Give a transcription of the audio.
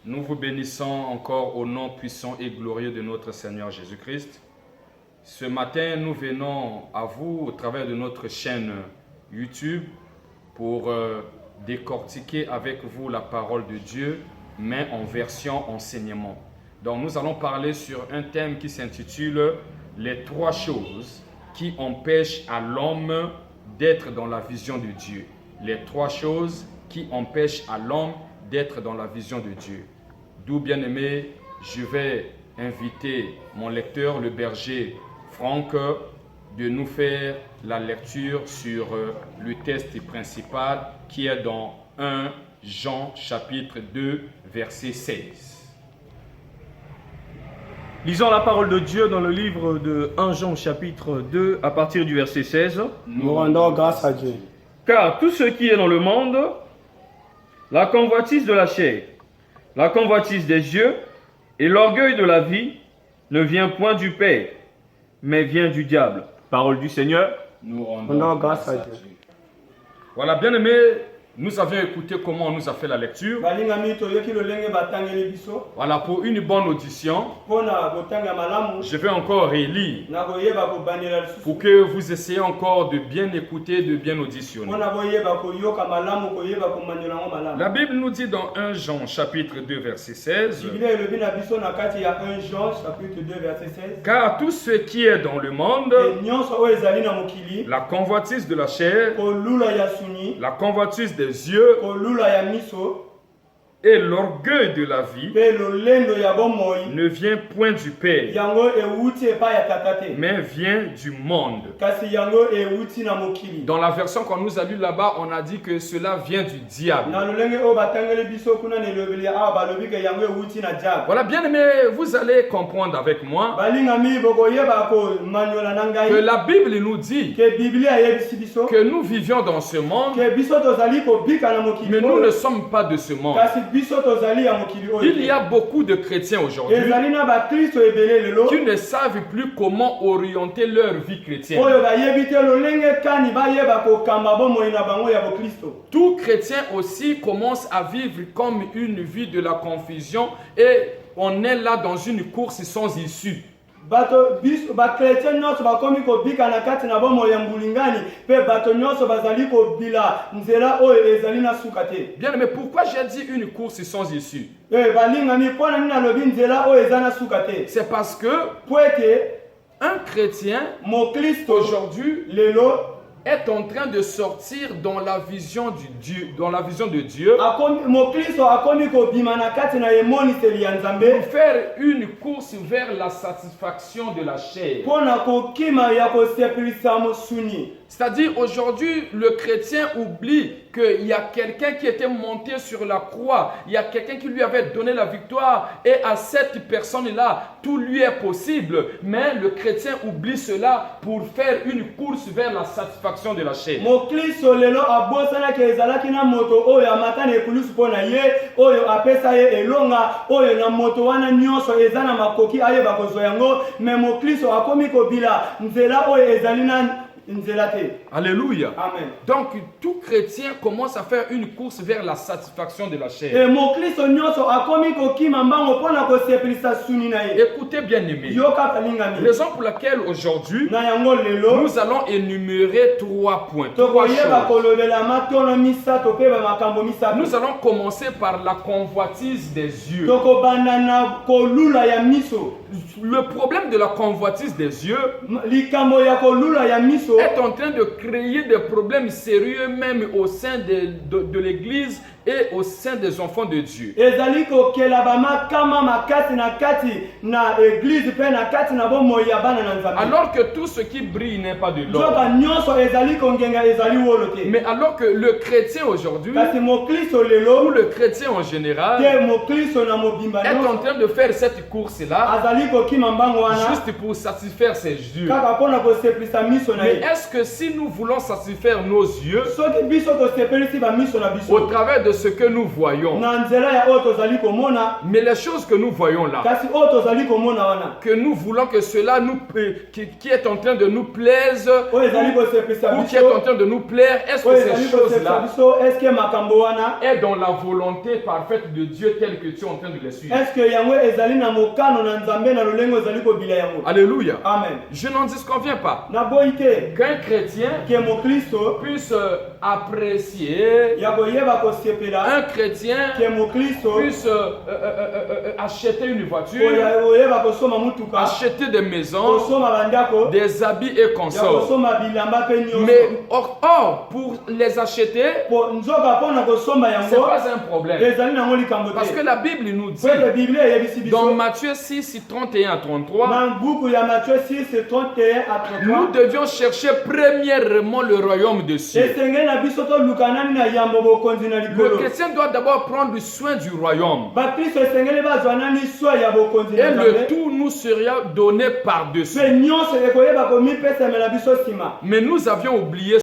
Nous vous bénissons encore au nom puissant et glorieux de notre Seigneur Jésus-Christ. Ce matin, nous venons à vous au travers de notre chaîne YouTube pour décortiquer avec vous la parole de Dieu, mais en version enseignement. Donc nous allons parler sur un thème qui s'intitule « Les trois choses qui empêchent à l'homme d'être dans la vision de Dieu ». Les trois choses qui empêchent à l'homme d'être dans la vision de Dieu. D'où, bien aimé, je vais inviter mon lecteur, le berger Franck, de nous faire la lecture sur le texte principal qui est dans 1 Jean chapitre 2 verset 16. Lisons la parole de Dieu dans le livre de 1 Jean chapitre 2 à partir du verset 16. Nous rendons grâce à Dieu. Car tout ce qui est dans le monde, la convoitise de la chair, la convoitise des yeux et l'orgueil de la vie ne vient point du Père, mais vient du diable. Parole du Seigneur. Nous rendons grâce à Dieu. Voilà, bien aimé, nous avions écouté comment on nous a fait la lecture. Voilà, pour une bonne audition, je vais encore relire pour que vous essayiez encore de bien écouter, de bien auditionner. La Bible nous dit dans 1 Jean chapitre 2 verset 16, car tout ce qui est dans le monde, la convoitise de la chair, la convoitise des yeux et l'orgueil de la vie ne vient point du Père, mais vient du monde. Dans la version qu'on nous a lue là-bas, on a dit que cela vient du diable. Voilà, bien aimé, vous allez comprendre avec moi que la Bible nous dit que nous vivions dans ce monde, mais nous ne sommes pas de ce monde. Il y a beaucoup de chrétiens aujourd'hui qui ne savent plus comment orienter leur vie chrétienne. Tout chrétien aussi commence à vivre comme une vie de la confusion et on est là dans une course sans issue. Bien mais pourquoi j'ai dit une course sans issue? C'est parce que un chrétien aujourd'hui est en train de sortir dans la vision de Dieu, pour faire une course vers la satisfaction de la chair. C'est-à-dire aujourd'hui, le chrétien oublie qu'il y a quelqu'un qui était monté sur la croix, il y a quelqu'un qui lui avait donné la victoire et à cette personne-là, tout lui est possible. Mais le chrétien oublie cela pour faire une course vers la satisfaction de la chair. Alléluia. Amen. Donc tout chrétien commence à faire une course vers la satisfaction de la chair. Écoutez bien aimé, raison pour laquelle aujourd'hui nous allons énumérer trois points, trois choses. Nous allons commencer par la convoitise des yeux. Le problème de la convoitise des yeux est en train de créer des problèmes sérieux même au sein de l'église et au sein des enfants de Dieu. Alors que tout ce qui brille n'est pas de l'or. Mais alors que le chrétien aujourd'hui, ou le chrétien en général, est en train de faire cette course-là juste pour satisfaire ses yeux. Mais est-ce que si nous voulons satisfaire nos yeux au travers de de ce que nous voyons. na nzela ya oyo tozali komona Mais les choses que nous voyons là, kasi oyo tozali komona wana que nous voulons que cela nous qui est en train de nous plaise, oyo ezali kosepelisa ou qui est en biso train de nous plaire, est-ce oyo que ezali ces kosepelisa choses-là biso eske makambo wana est dans la volonté parfaite de Dieu telle que tu es en train de les suivre? eske yango ezali na mokano na nzambe na lolenge ezali kobila yango? Alléluia. Amen. Je n'en disconviens pas. naboyi te Qu'un chrétien ke mokristo puisse apprécier, ya koyeba kosepela un chrétien ke mokristo puisse acheter une voiture, koyeba kosoma mutuka acheter des maisons, kosoma bandako des habits et ya consorts. kosoma bilamba mpe nyonso Mais or, pour les acheter, nzoka mpona kosomba c'est yango pas un problème. ezali nango likambo Parce que te la Bible nous dit, kwete biblia eyebisi dans biso Matthieu 6, 31 à 33, na buku ya Matthieu 6 31 à nous 33 devions chercher premièrement le royaume des cieux. esengeli na biso toluka nani na yambo bokonzi na Le likolo chrétien doit d'abord prendre soin du royaume. bakristo esengeli bazwa nani swa ya bokonzi na Et le nzambe tout nous sera donné par-dessus. mpe nyonso ekoyeba komipesamela biso nsima Mais nous avions oublié